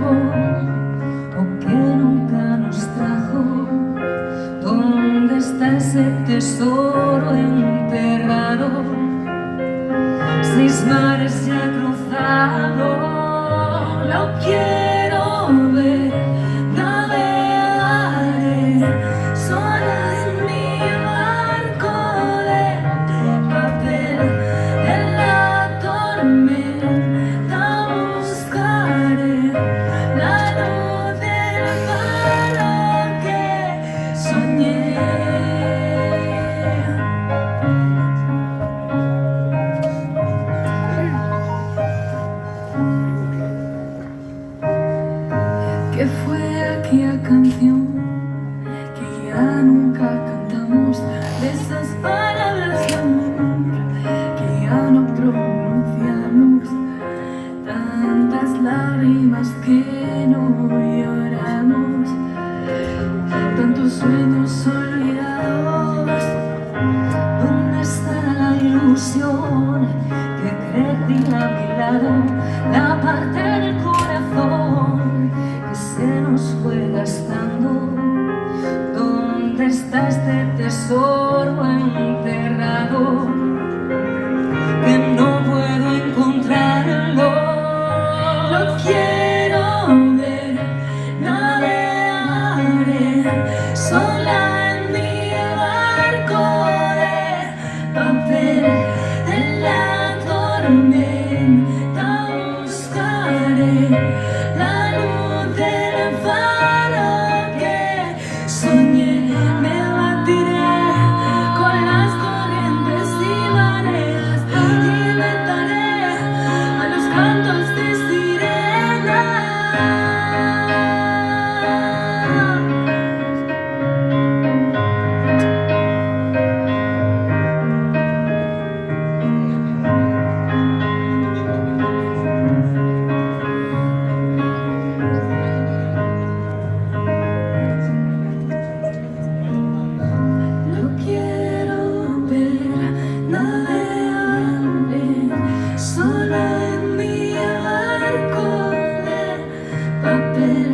trajo o que nunca nos trajo. ¿Dónde está ese tesoro enterrado? 6 mares ya cruzado, lo quiero ver, navegaré sola en mi barco de papel. En la tormenta buscaré la luz del faro que soñé. ¿Qué fue aquella canción que ya nunca cantamos? De esas palabras de amor que ya no pronunciamos, tantas lágrimas que no lloramos, tantos sueños olvidados. ¿Dónde está la ilusión que crecía a mi lado? La parte del corazón que se nos fue gastando. ¿Dónde está este tesoro enterrado que no puedo encontrarlo? Lo quiero ver, navegaré sola en mi barco de papel. En la tormenta buscaré la luz del faro que soñé. Me batiré con las corrientes y mareas y inventaré a los cantos de sirena. Lo quiero ver, navegaré sola en mi barco de papel.